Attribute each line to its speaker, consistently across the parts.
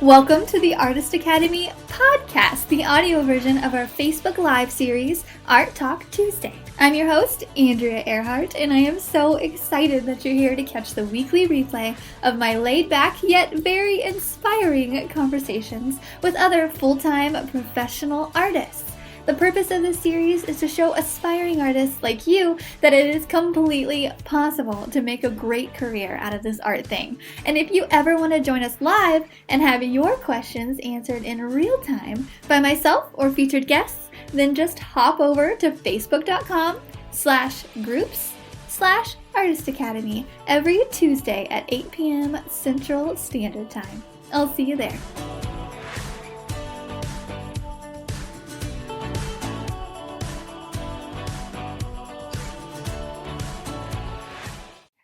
Speaker 1: Welcome to the Artist Academy podcast, the audio version of our Facebook Live series, Art Talk Tuesday. I'm your host, Andrea Earhart, and I am so excited that you're here to catch the weekly replay of my laid-back yet very inspiring conversations with other full-time professional artists. The purpose of this series is to show aspiring artists like you that it is completely possible to make a great career out of this art thing. And if you ever want to join us live and have your questions answered in real time by myself or featured guests, then just hop over to facebook.com/groups/Artist Academy every Tuesday at 8 p.m. Central Standard Time. I'll see you there.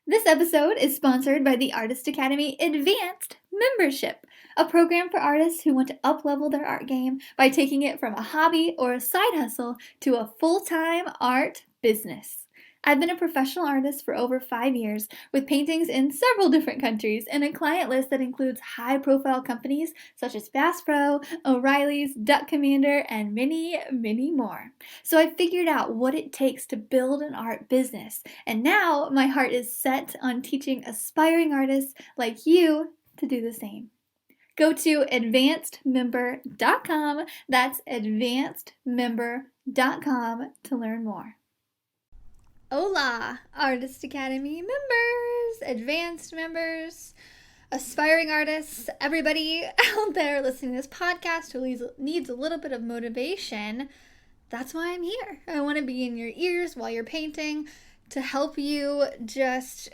Speaker 1: This episode is sponsored by the Artist Academy Advanced Membership, a program for artists who want to up-level their art game by taking it from a hobby or a side hustle to a full-time art business. I've been a professional artist for over 5 years with paintings in several different countries and a client list that includes high-profile companies such as Bass Pro, O'Reilly's, Duck Commander, and many, many more. So I figured out what it takes to build an art business, and now my heart is set on teaching aspiring artists like you to do the same. Go to advancedmember.com, that's advancedmember.com to learn more. Hola, Artist Academy members, advanced members, aspiring artists, everybody out there listening to this podcast who needs a little bit of motivation. That's why I'm here. I want to be in your ears while you're painting to help you just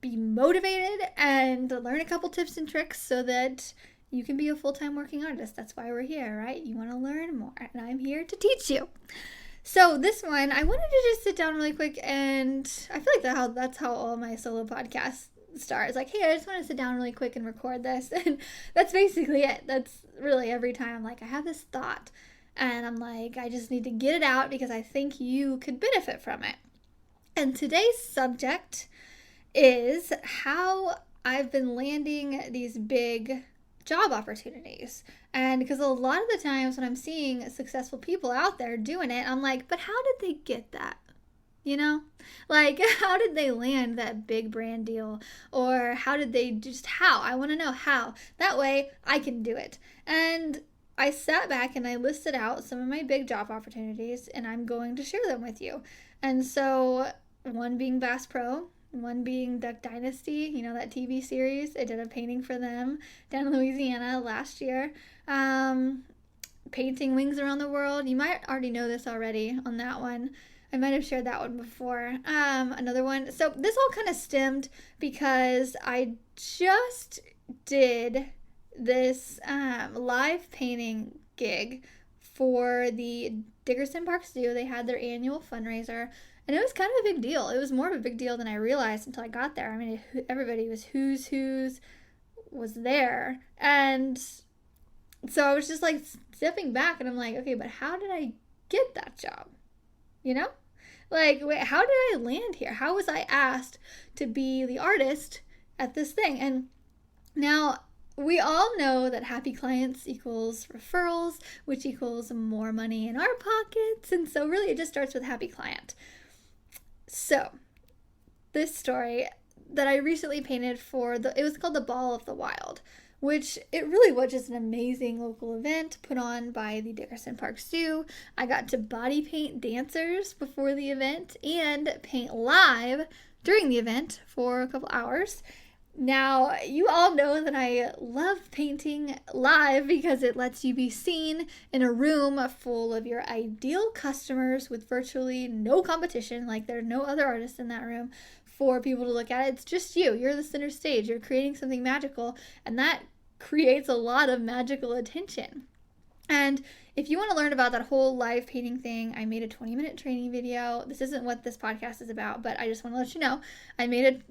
Speaker 1: be motivated and learn a couple tips and tricks so that you can be a full-time working artist. That's why we're here, right? You want to learn more, and I'm here to teach you. So this one, I wanted to just sit down really quick, and I feel like that's how all my solo podcasts start. It's like, hey, I just want to sit down really quick and record this, and that's basically it. That's really every time I'm like, I have this thought, and I'm like, I just need to get it out because I think you could benefit from it. And today's subject is how I've been landing these big job opportunities. And because a lot of the times when I'm seeing successful people out there doing it, I'm like, but how did they get that? You know, like, how did they land that big brand deal? Or how did they how? I want to know how. That way I can do it. And I sat back and I listed out some of my big job opportunities, and I'm going to share them with you. And so one being Bass Pro, one being Duck Dynasty, you know, that TV series. I did a painting for them down in Louisiana last year. Painting Wings Around the World. You might already know this already on that one. I might have shared that one before. Another one. So this all kind of stemmed because I just did this live painting gig for the Dickerson Park Zoo. They had their annual fundraiser. And it was kind of a big deal. It was more of a big deal than I realized until I got there. I mean, everybody was who's was there. And so I was just like stepping back and I'm like, okay, but how did I get that job? You know? Like, wait, how did I land here? How was I asked to be the artist at this thing? And now we all know that happy clients equals referrals, which equals more money in our pockets. And so really it just starts with happy client. So, this story that I recently painted for it was called the Ball of the Wild, which it really was just an amazing local event put on by the Dickerson Park Zoo. I got to body paint dancers before the event and paint live during the event for a couple hours. Now, you all know that I love painting live because it lets you be seen in a room full of your ideal customers with virtually no competition, like there are no other artists in that room for people to look at. It's just you. You're the center stage. You're creating something magical, and that creates a lot of magical attention. And if you want to learn about that whole live painting thing, I made a 20-minute training video. This isn't what this podcast is about, but I just want to let you know I made a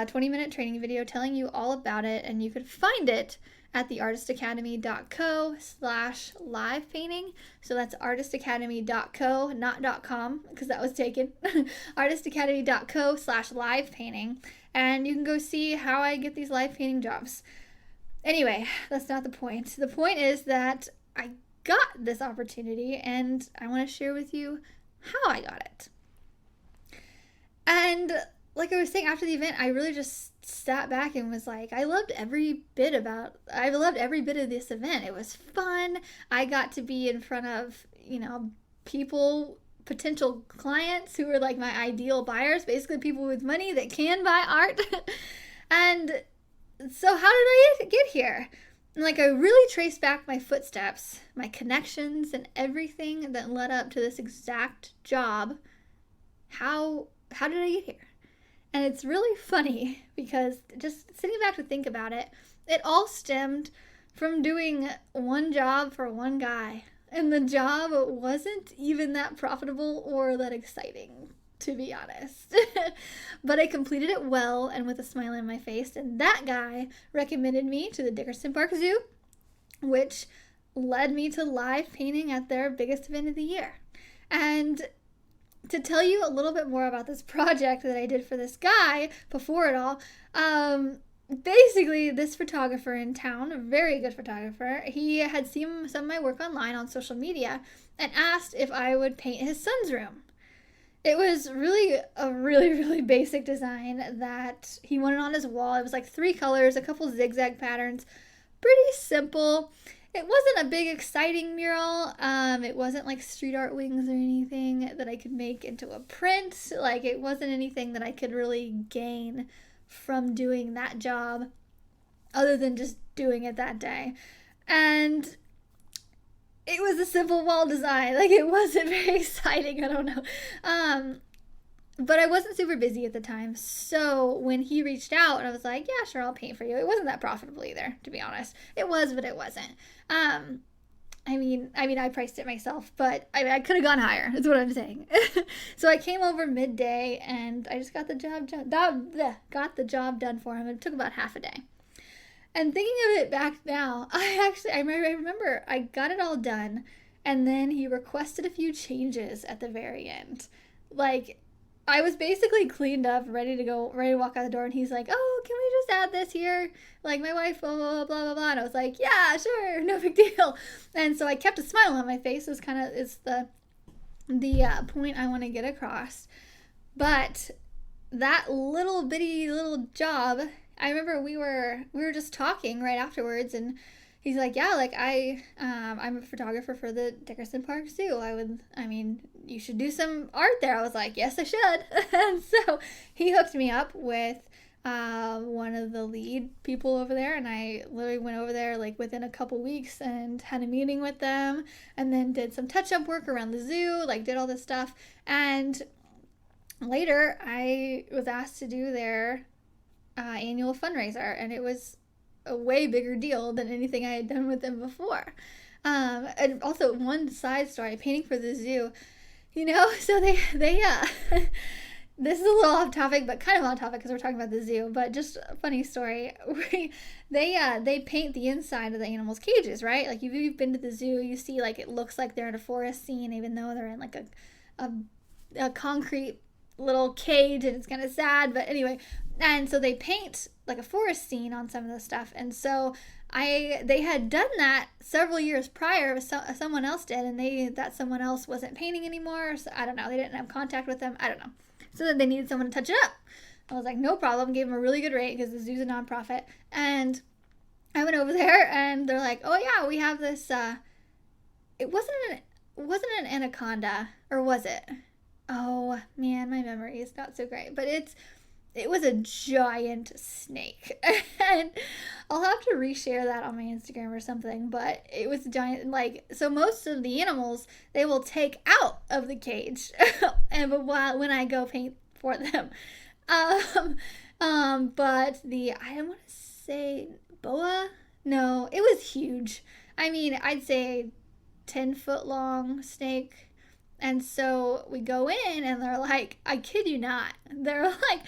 Speaker 1: 20-minute training video telling you all about it, and you could find it at theartistacademy.co/live painting. So that's artistacademy.co, not .com, because that was taken. artistacademy.co/live painting, and you can go see how I get these live painting jobs. Anyway, that's not the point. The point is that I got this opportunity and I want to share with you how I got it. And like I was saying, after the event, I really just sat back and was like, I loved every bit of this event. It was fun. I got to be in front of, people, potential clients who were like my ideal buyers, basically people with money that can buy art. And so how did I get here? And I really traced back my footsteps, my connections, and everything that led up to this exact job. How did I get here? And it's really funny because just sitting back to think about it, it all stemmed from doing one job for one guy. And the job wasn't even that profitable or that exciting, to be honest. But I completed it well and with a smile on my face. And that guy recommended me to the Dickerson Park Zoo, which led me to live painting at their biggest event of the year. And to tell you a little bit more about this project that I did for this guy before it all, basically this photographer in town, a very good photographer, he had seen some of my work online on social media and asked if I would paint his son's room. It was really a really basic design that he wanted on his wall. It was like 3 colors, a couple zigzag patterns, pretty simple. It wasn't a big exciting mural. It wasn't like street art wings or anything that I could make into a print. Like, it wasn't anything that I could really gain from doing that job other than just doing it that day. And it was a simple wall design. Like, it wasn't very exciting. I don't know. But I wasn't super busy at the time. So when he reached out, I was like, yeah, sure, I'll paint for you. It wasn't that profitable either, to be honest. It was, but it wasn't. I priced it myself, but I could have gone higher. That's what I'm saying. So I came over midday and I just got the job done for him. It took about half a day. And thinking of it back now, I remember I got it all done, and then he requested a few changes at the very end. Like, I was basically cleaned up, ready to walk out the door, and he's like, oh, can we just add this here? Like, my wife, blah, blah, blah, blah, blah. And I was like, yeah, sure, no big deal. And so I kept a smile on my face. It's the point I want to get across. But that little bitty little job, I remember we were just talking right afterwards, and he's like, yeah, like I'm a photographer for the Dickerson Park Zoo. You should do some art there. I was like, yes, I should. And so he hooked me up with one of the lead people over there, and I literally went over there like within a couple weeks and had a meeting with them, and then did some touch-up work around the zoo, like did all this stuff. And later I was asked to do their annual fundraiser, and it was a way bigger deal than anything I had done with them before. And also, one side story, painting for the zoo, so they this is a little off topic, but kind of on topic because we're talking about the zoo, but just a funny story. They paint the inside of the animals' cages, right? Like, if you've been to the zoo, you see, like, it looks like they're in a forest scene, even though they're in, like, a concrete little cage, and it's kind of sad, but anyway. And so they paint like a forest scene on some of the stuff, and so they had done that several years prior. Someone else did, and that someone else wasn't painting anymore, so I don't know, they didn't have contact with them, I don't know, so then they needed someone to touch it up. I was like, no problem, gave them a really good rate because the zoo's a nonprofit. And I went over there, and they're like, oh yeah, we have this it wasn't an anaconda, or was it? Oh man, my memory is not so great, but it was a giant snake. And I'll have to reshare that on my Instagram or something, but it was giant. Like, so most of the animals, they will take out of the cage when I go paint for them. But I don't want to say boa. No, it was huge. I'd say 10-foot long snake. And so we go in, and they're like, I kid you not, they're like,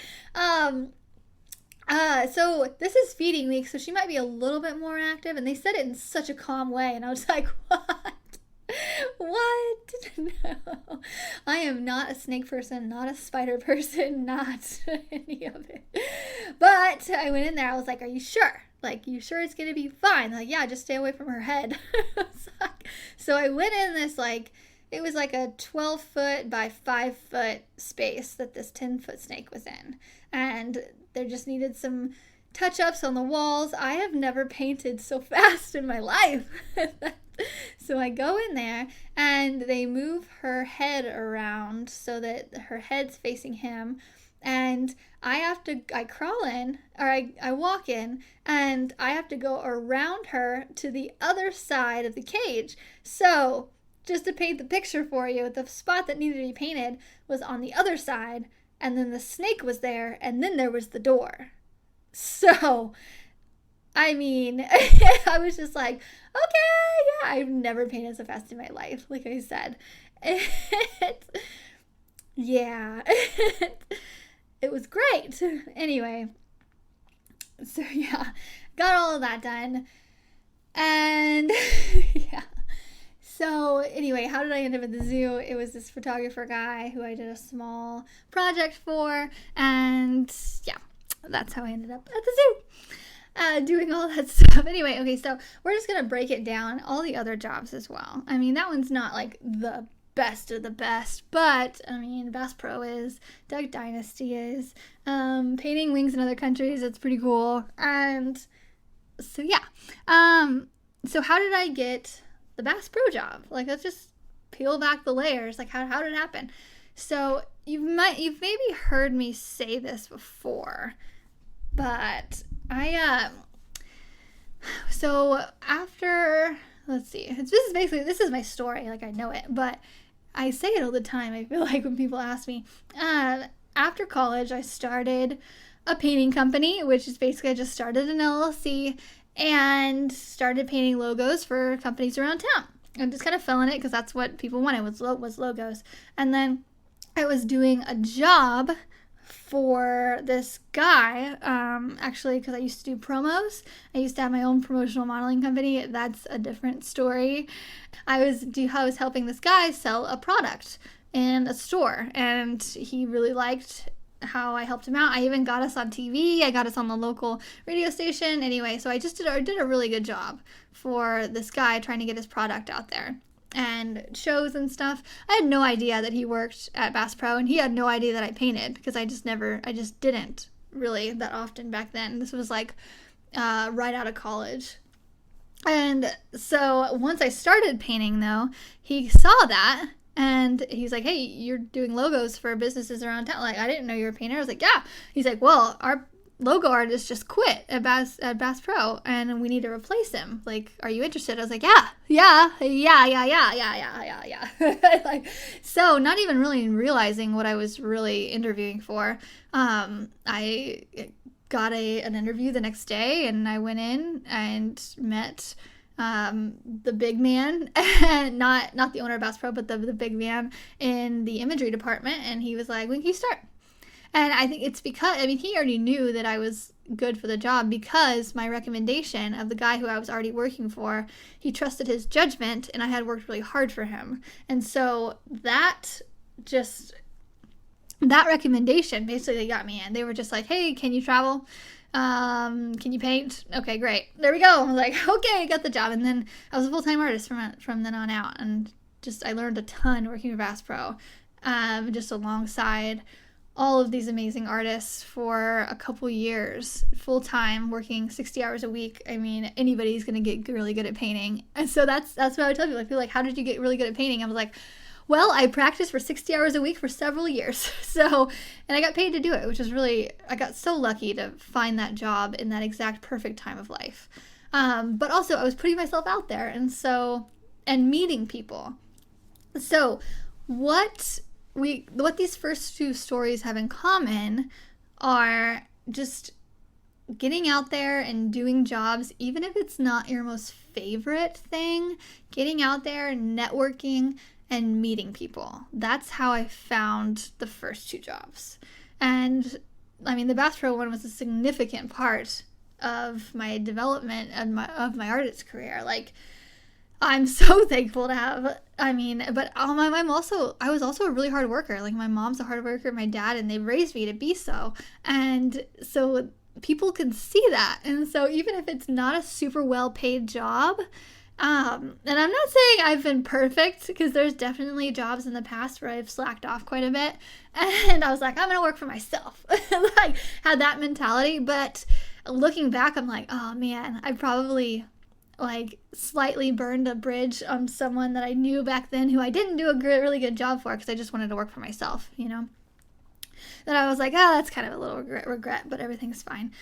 Speaker 1: so this is feeding week, so she might be a little bit more active. And they said it in such a calm way, and I was like, what? No, I am not a snake person, not a spider person, not any of it. But I went in there, I was like, are you sure? Like, you sure it's going to be fine? Like, yeah, just stay away from her head. So I went in this, like, it was like a 12-foot by 5-foot space that this 10-foot snake was in. And there just needed some touch-ups on the walls. I have never painted so fast in my life. So I go in there, and they move her head around so that her head's facing him. And I crawl in, or I walk in, and I have to go around her to the other side of the cage. So, just to paint the picture for you, the spot that needed to be painted was on the other side, and then the snake was there, and then there was the door. So, I mean, I was just like, okay, yeah, I've never painted so fast in my life, like I said. Yeah. It was great. Anyway, so yeah, got all of that done. And yeah. So anyway, how did I end up at the zoo? It was this photographer guy who I did a small project for. And yeah, that's how I ended up at the zoo. Doing all that stuff. Anyway, okay, so we're just going to break it down. All the other jobs as well. I mean, that one's not like the best of the best, but I mean, Bass Pro is, Duck Dynasty is, painting wings in other countries, it's pretty cool. And so yeah, so how did I get the Bass Pro job? Like, let's just peel back the layers. Like, how did it happen? So you've maybe heard me say this before, but so after, let's see, this is my story, like I know it, but I say it all the time, I feel like, when people ask me. After college, I started a painting company, which is basically I just started an LLC and started painting logos for companies around town. I just kind of fell in it because that's what people wanted, was logos. And then I was doing a job for this guy, actually, because I used to do promos. I used to have my own promotional modeling company. That's a different story. I was helping this guy sell a product in a store, and he really liked how I helped him out. I even got us on TV. I got us on the local radio station. Anyway, so I just did a really good job for this guy trying to get his product out there and shows and stuff. I had no idea that he worked at Bass Pro, and he had no idea that I painted, because I just didn't really that often back then. This was like right out of college. And so once I started painting, though, he saw that, and he's like, hey, you're doing logos for businesses around town. Like, I didn't know you were a painter. I was like, yeah. He's like, well, our logo artist just quit at Bass Pro, and we need to replace him. Like, are you interested? I was like, yeah. Like, so not even really realizing what I was really interviewing for. I got an interview the next day, and I went in and met the big man, not the owner of Bass Pro, but the big man in the imagery department, and he was like, when can you start? And I think it's because, I mean, he already knew that I was good for the job, because my recommendation of the guy who I was already working for, he trusted his judgment, and I had worked really hard for him. And so that recommendation basically got me in. They were just like, hey, can you travel? Can you paint? Okay, great. There we go. I was like, okay, I got the job. And then I was a full-time artist from then on out. And I learned a ton working for Bass Pro, just alongside all of these amazing artists for a couple years, full-time, working 60 hours a week. I mean, anybody's going to get really good at painting. And so that's what I would tell people. I feel like, how did you get really good at painting? I was like, well, I practiced for 60 hours a week for several years. So, and I got paid to do it, which is really, I got so lucky to find that job in that exact perfect time of life. But also I was putting myself out there, and meeting people. So what these first two stories have in common are just getting out there and doing jobs, even if it's not your most favorite thing, getting out there, networking, and meeting people. That's how I found the first two jobs. And I mean, the Bass Pro one was a significant part of my development and of my artist career. Like, I'm so thankful to have, but I was also a really hard worker. Like, my mom's a hard worker, my dad, and they raised me to be so. And so people can see that. And so even if it's not a super well paid job, and I'm not saying I've been perfect, because there's definitely jobs in the past where I've slacked off quite a bit, and I was like, I'm gonna work for myself. Like, had that mentality. But looking back, I'm like, oh man, I probably like slightly burned a bridge on someone that I knew back then who I didn't do a really good job for, because I just wanted to work for myself, you know. That I was like, oh, that's kind of a little regret, but everything's fine.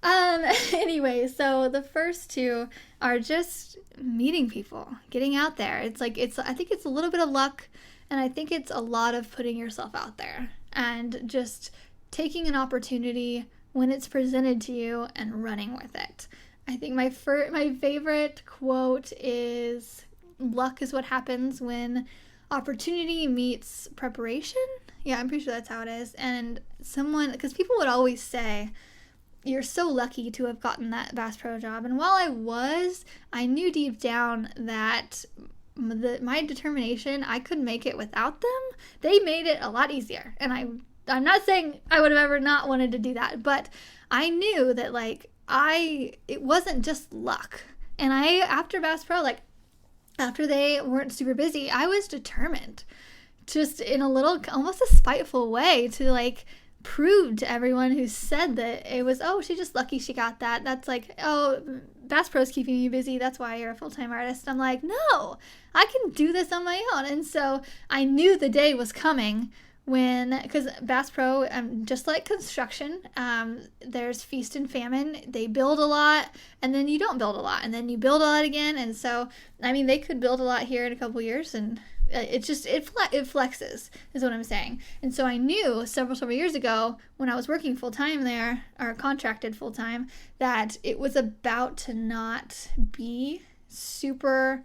Speaker 1: Anyway, so the first two are just meeting people, getting out there. I think it's a little bit of luck, and I think it's a lot of putting yourself out there and just taking an opportunity when it's presented to you and running with it. I think my favorite quote is, luck is what happens when opportunity meets preparation. Yeah, I'm pretty sure that's how it is. And because people would always say, you're so lucky to have gotten that Bass Pro job. And while I knew deep down that my determination, I could make it without them. They made it a lot easier. And I'm not saying I would have ever not wanted to do that, but I knew that it wasn't just luck. And after Bass Pro, after they weren't super busy, I was determined, just in a little, almost a spiteful way, to prove to everyone who said that it was, oh, she's just lucky she got that. That's oh, Bass Pro's keeping you busy, that's why you're a full-time artist. I'm like, no, I can do this on my own. And so I knew the day was coming because Bass Pro, just like construction, there's feast and famine. They build a lot, and then you don't build a lot, and then you build a lot again. And so, they could build a lot here in a couple years, and it flexes, is what I'm saying. And so I knew several years ago, when I was working full-time there, or contracted full-time, that it was about to not be super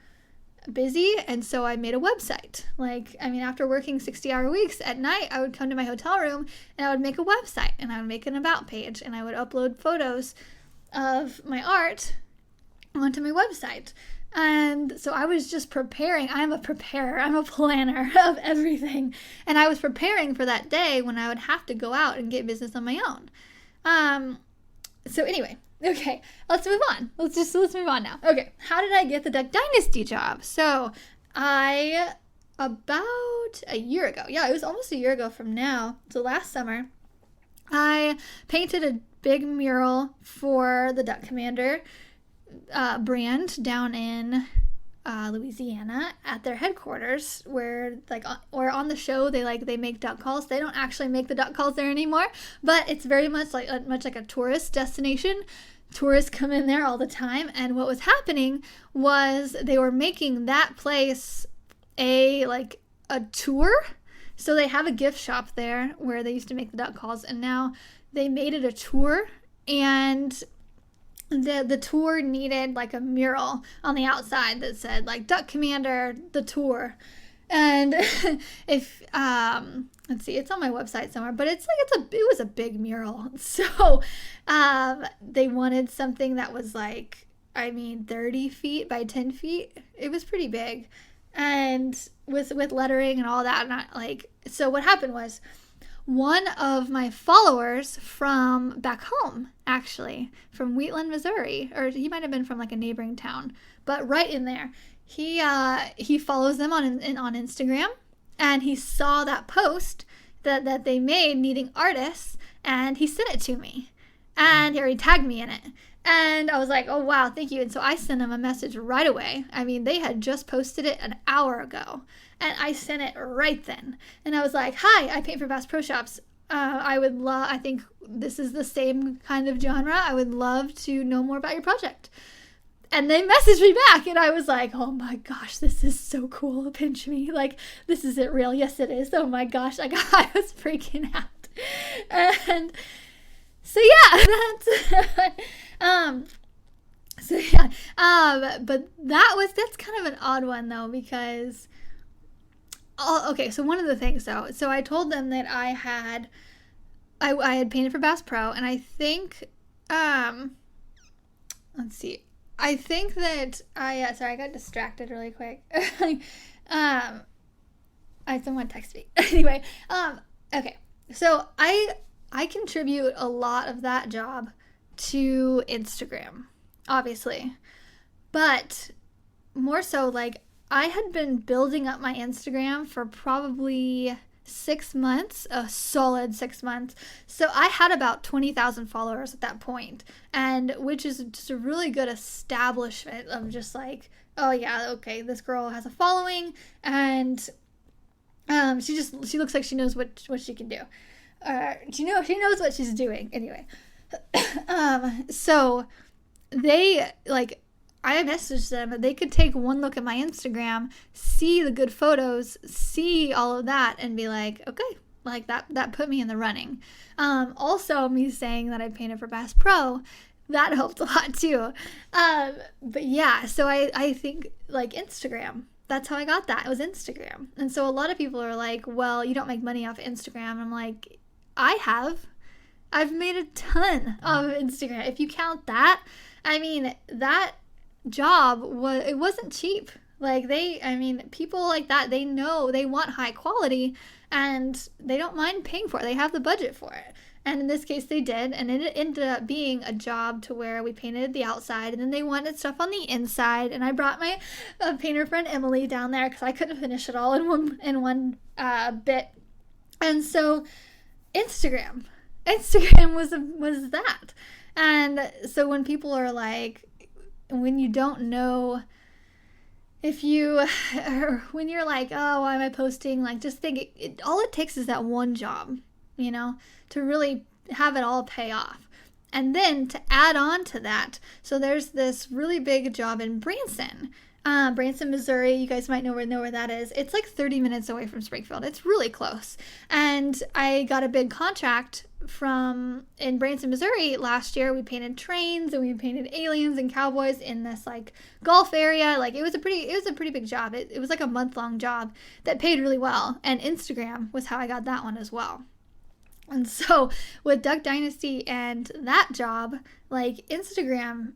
Speaker 1: busy. And so I made a website. After working 60-hour weeks at night, I would come to my hotel room and I would make a website, and I would make an about page, and I would upload photos of my art onto my website. And so I was just preparing. I'm a preparer. I'm a planner of everything. And I was preparing for that day when I would have to go out and get business on my own. So anyway, okay, let's move on. Let's move on now. Okay, how did I get the Duck Dynasty job? So about a year ago, it was almost a year ago from now, so last summer, I painted a big mural for the Duck Commander brand down in Louisiana at their headquarters, where on the show they make duck calls. They don't actually make the duck calls there anymore, but it's very much like a tourist destination. Tourists come in there all the time, and what was happening was they were making that place a tour. So they have a gift shop there where they used to make the duck calls, and now they made it a tour, and the tour needed a mural on the outside that said Duck Commander, the tour. And if let's see, it's on my website somewhere, but it was a big mural. So they wanted something that was 30 feet by 10 feet. It was pretty big, and with lettering and all that. And so what happened was, one of my followers from back home, actually, from Wheatland, Missouri, or he might have been from a neighboring town, but right in there, he follows them on Instagram, and he saw that post that they made needing artists, and he sent it to me, and he tagged me in it. And I was like, oh, wow, thank you. And so I sent him a message right away. They had just posted it an hour ago, and I sent it right then. And I was like, hi, I paint for Bass Pro Shops. I think this is the same kind of genre. I would love to know more about your project. And they messaged me back, and I was like, oh my gosh, this is so cool. Pinch me. This isn't real. Yes, it is. Oh my gosh. I was freaking out. And so yeah, but that's kind of an odd one though, because so one of the things though, so I told them that I had painted for Bass Pro, and I think let's see, I think that sorry, I got distracted really quick. Someone text me. Anyway, okay, so I contribute a lot of that job to Instagram, obviously. But more so, like, I had been building up my Instagram for probably 6 months, a solid 6 months. So I had about 20,000 followers at that point, and which is just a really good establishment of just like, oh yeah, okay, this girl has a following, and she looks like she knows what she can do. She knows what she's doing anyway. So they, like, I messaged them, they could take one look at my Instagram, see the good photos, see all of that, and be like, okay, like that put me in the running. Also, me saying that I painted for Bass Pro, that helped a lot too. But yeah, so I think, like, Instagram, that's how I got that. It was Instagram. And so a lot of people are like, well, you don't make money off Instagram. And I'm like, I've made a ton off of Instagram. If you count that, I mean, that job it wasn't cheap. Like, people like that, they know they want high quality and they don't mind paying for it. They have the budget for it. And in this case they did, and it ended up being a job to where we painted the outside, and then they wanted stuff on the inside, and I brought my painter friend Emily down there because I couldn't finish it all in one bit. And so Instagram was that. And so when people are like, when you don't know if you, or when you're like, oh, why am I posting? Like, just think, all it takes is that one job, to really have it all pay off. And then to add on to that, so there's this really big job in Branson, Missouri. You guys might know where that is. It's like 30 minutes away from Springfield. It's really close. And I got a big contract in Branson, Missouri last year. We painted trains and we painted aliens and cowboys in this like golf area. Like, it was a pretty big job. It was like a month-long job that paid really well. And Instagram was how I got that one as well. And so with Duck Dynasty and that job, like, Instagram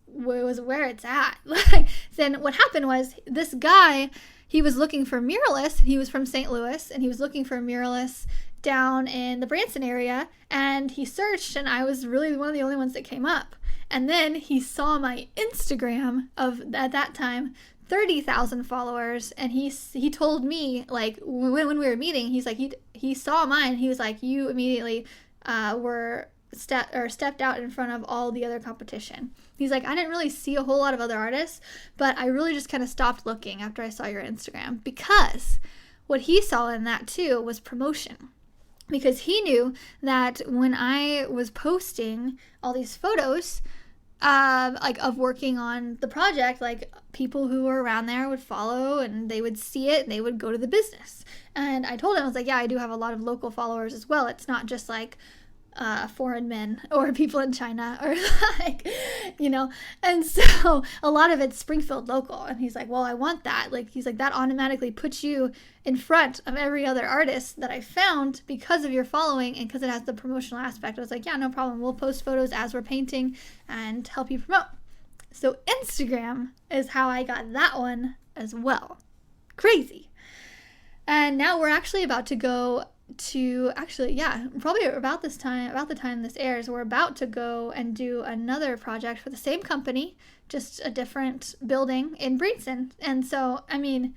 Speaker 1: was where it's at. Like, then what happened was, this guy, he was looking for muralists. He was from St. Louis, and he was looking for muralists down in the Branson area, and he searched, and I was really one of the only ones that came up. And then he saw my Instagram of, at that time, 30,000 followers, and he told me, like, when we were meeting, he's like, he saw mine, he was like, you immediately stepped out in front of all the other competition. He's like, I didn't really see a whole lot of other artists, but I really just kind of stopped looking after I saw your Instagram, because what he saw in that too was promotion. Because he knew that when I was posting all these photos, like, of working on the project, like, people who were around there would follow, and they would see it, and they would go to the business. And I told him, I was like, yeah, I do have a lot of local followers as well. It's not just like foreign men or people in China or like, and so a lot of it's Springfield local. And he's like, well, I want that. Like, he's like, that automatically puts you in front of every other artist that I found because of your following and because it has the promotional aspect. I was like, yeah, no problem. We'll post photos as we're painting and help you promote. So Instagram is how I got that one as well. Crazy. And now we're actually about to go to, probably about the time this airs, we're about to go and do another project for the same company, just a different building in Branson. And so, I mean,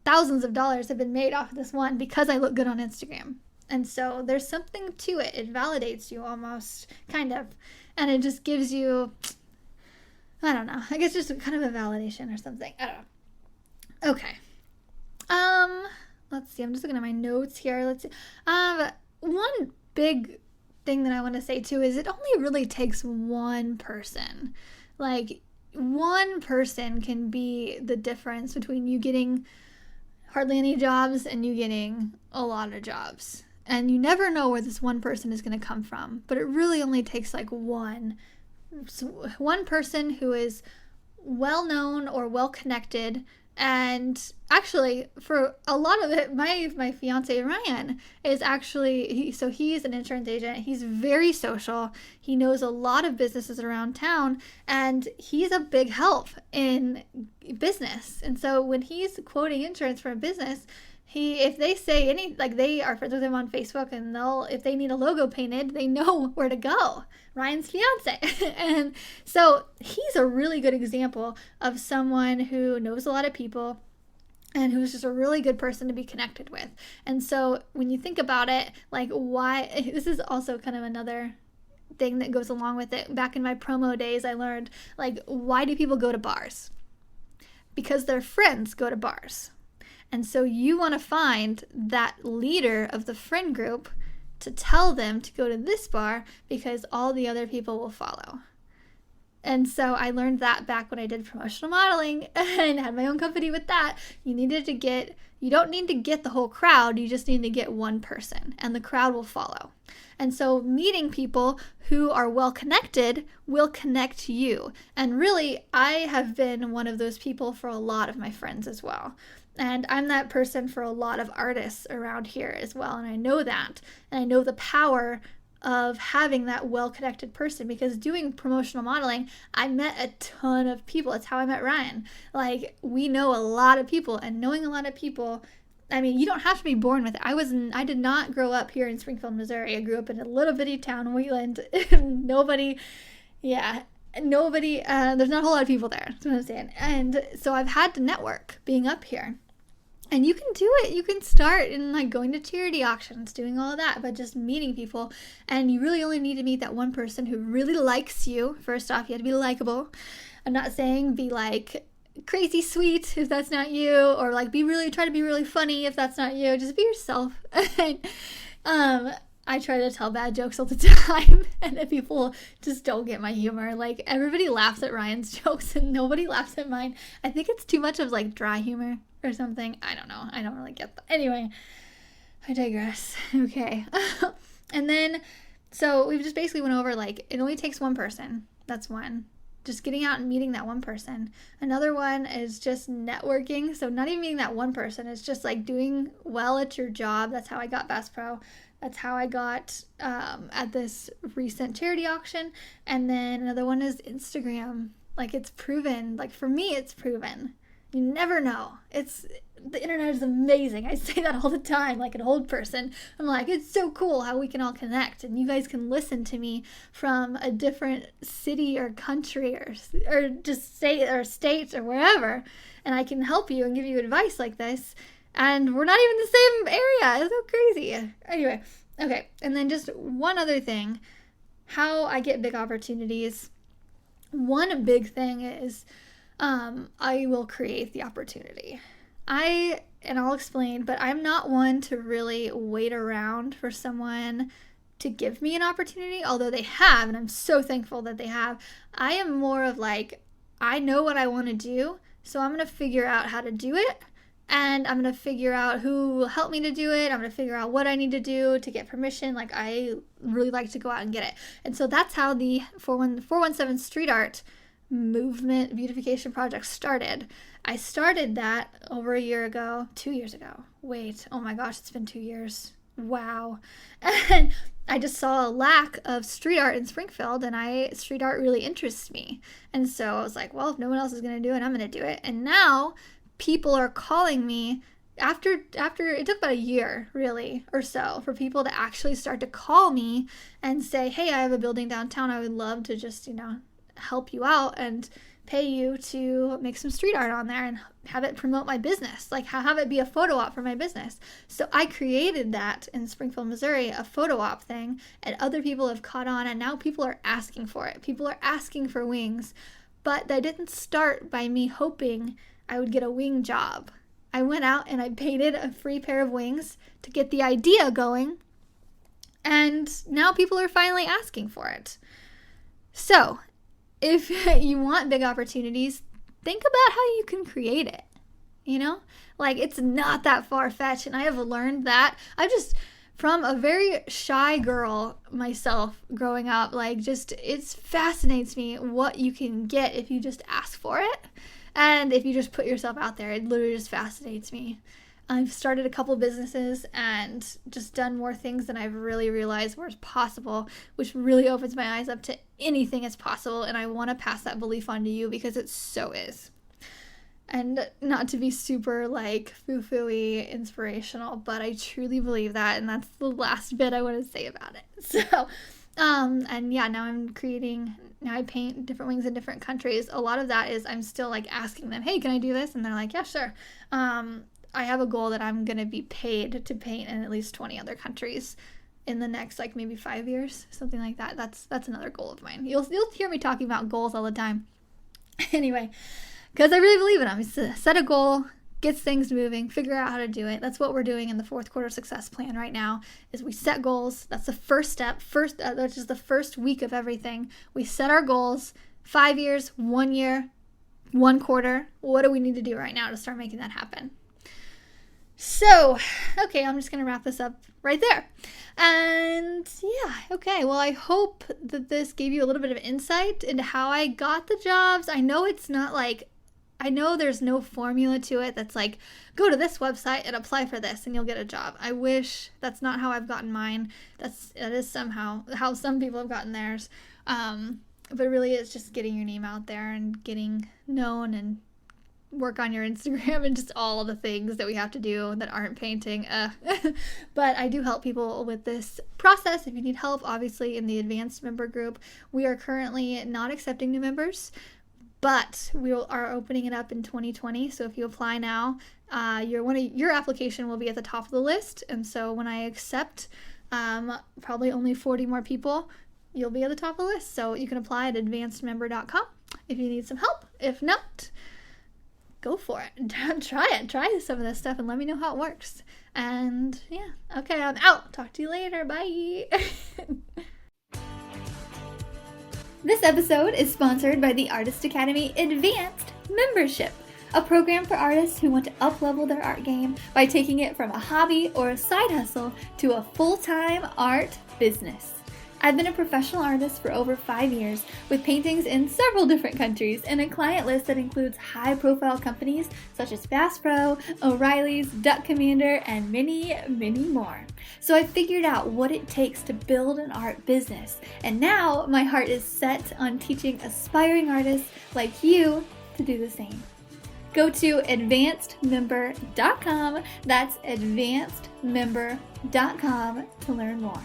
Speaker 1: thousands of dollars have been made off of this one because I look good on Instagram. And so there's something to it. It validates you almost, kind of. And it just gives you, I don't know, I guess just kind of a validation or something. I don't know. Okay. Let's see. I'm just looking at my notes here. Let's see. One big thing that I want to say too is it only really takes one person. Like, one person can be the difference between you getting hardly any jobs and you getting a lot of jobs. And you never know where this one person is going to come from. But it really only takes like one person who is well known or well connected. And actually, for a lot of it, my fiance Ryan is actually, he's an insurance agent. He's very social. He knows a lot of businesses around town, and he's a big help in business. And so when he's quoting insurance for a business, If they say any, like they are friends with him on Facebook, and if they need a logo painted, they know where to go. Ryan's fiance. And so he's a really good example of someone who knows a lot of people and who's just a really good person to be connected with. And so when you think about it, like why, this is also kind of another thing that goes along with it. Back in my promo days, I learned, like, why do people go to bars? Because their friends go to bars. And so you want to find that leader of the friend group to tell them to go to this bar because all the other people will follow. And so I learned that back when I did promotional modeling and had my own company with that. You don't need to get the whole crowd, you just need to get one person, and the crowd will follow. And so meeting people who are well connected will connect you. And really, I have been one of those people for a lot of my friends as well. And I'm that person for a lot of artists around here as well. And I know that. And I know the power of having that well-connected person, because doing promotional modeling, I met a ton of people. It's how I met Ryan. Like, we know a lot of people, and knowing a lot of people, I mean, you don't have to be born with it. I did not grow up here in Springfield, Missouri. I grew up in a little bitty town, Wheatland. There's not a whole lot of people there. That's what I'm saying. And so I've had to network being up here. And you can do it. You can start in like going to charity auctions, doing all of that, but just meeting people. And you really only need to meet that one person who really likes you. First off, you have to be likable. I'm not saying be like crazy sweet if that's not you, or like try to be really funny if that's not you. Just be yourself. I try to tell bad jokes all the time, and if people just don't get my humor. Like, everybody laughs at Ryan's jokes and nobody laughs at mine. I think it's too much of like dry humor or something. I don't know. I don't really get that. Anyway, I digress. Okay. And then, so we've just basically went over, like, it only takes one person. That's one. Just getting out and meeting that one person. Another one is just networking. So not even meeting that one person. It's just like doing well at your job. That's how I got Bass Pro. That's how I got at this recent charity auction. And then another one is Instagram. Like, it's proven. Like, for me, it's proven. You never know. The internet is amazing. I say that all the time, like an old person. I'm like, it's so cool how we can all connect, and you guys can listen to me from a different city or country or just state or wherever, and I can help you and give you advice like this, and we're not even the same area. It's so crazy. Anyway, okay, and then just one other thing, how I get big opportunities. One big thing is I will create the opportunity. I'll explain, but I'm not one to really wait around for someone to give me an opportunity, although they have, and I'm so thankful that they have. I am more of like, I know what I want to do, so I'm going to figure out how to do it, and I'm going to figure out who will help me to do it. I'm going to figure out what I need to do to get permission. Like, I really like to go out and get it. And so that's how the 417 Street Art movement beautification project started. I started that over a year ago, 2 years ago. Wait, oh my gosh, it's been 2 years. Wow. And I just saw a lack of street art in Springfield, and street art really interests me. And so I was like, well, if no one else is going to do it, I'm going to do it. And now people are calling me after it took about a year, really, or so, for people to actually start to call me and say, hey, I have a building downtown. I would love to just, help you out and pay you to make some street art on there and have it promote my business, like have it be a photo op for my business. So I created that in Springfield, Missouri, a photo op thing, and other people have caught on, and now people are asking for it. People are asking for wings, but that didn't start by me hoping I would get a wing job. I went out and I painted a free pair of wings to get the idea going, and now people are finally asking for it. So if you want big opportunities, think about how you can create it, Like, it's not that far-fetched, and I have learned that. From a very shy girl myself growing up, it fascinates me what you can get if you just ask for it, and if you just put yourself out there. It literally just fascinates me. I've started a couple businesses and just done more things than I've really realized were possible, which really opens my eyes up to anything is possible, and I want to pass that belief on to you because it so is. And not to be super like foo-foo-y inspirational, but I truly believe that, and that's the last bit I want to say about it. So, and yeah, now I paint different wings in different countries. A lot of that is I'm still like asking them, hey, can I do this? And they're like, yeah, sure. I have a goal that I'm going to be paid to paint in at least 20 other countries in the next like maybe 5 years, something like that. That's another goal of mine. You'll hear me talking about goals all the time. Anyway, because I really believe in them. It's set a goal, gets things moving, figure out how to do it. That's what we're doing in the 4th quarter success plan right now, is we set goals. That's the first step. That's just the first week of everything. We set our goals, 5 years, 1 year, 1 quarter. What do we need to do right now to start making that happen? So, okay, I'm just going to wrap this up right there. And yeah, okay, well, I hope that this gave you a little bit of insight into how I got the jobs. I know there's no formula to it that's like, go to this website and apply for this and you'll get a job. I wish that's not how I've gotten mine. That is somehow how some people have gotten theirs. But really it's just getting your name out there and getting known and work on your Instagram and just all the things that we have to do that aren't painting. But I do help people with this process. If you need help, obviously in the advanced member group, we are currently not accepting new members, but we are opening it up in 2020. So if you apply now, your application will be at the top of the list. And so when I accept probably only 40 more people, you'll be at the top of the list. So you can apply at advancedmember.com if you need some help. If not, go for it. Try some of this stuff and let me know how it works. And yeah, okay, I'm out. Talk to you later. Bye. This episode is sponsored by the Artist Academy Advanced Membership, a program for artists who want to up-level their art game by taking it from a hobby or a side hustle to a full-time art business. I've been a professional artist for over 5 years, with paintings in several different countries and a client list that includes high-profile companies such as Bass Pro, O'Reilly's, Duck Commander, and many, many more. So I figured out what it takes to build an art business, and now my heart is set on teaching aspiring artists like you to do the same. Go to advancedmember.com, that's advancedmember.com to learn more.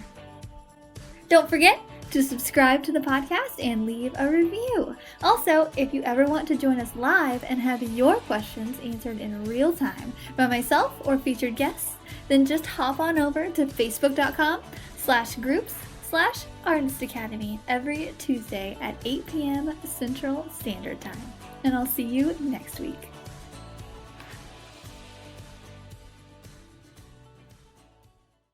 Speaker 1: Don't forget to subscribe to the podcast and leave a review. Also, if you ever want to join us live and have your questions answered in real time by myself or featured guests, then just hop on over to facebook.com/groups/Artist Academy every Tuesday at 8 p.m. Central Standard Time. And I'll see you next week.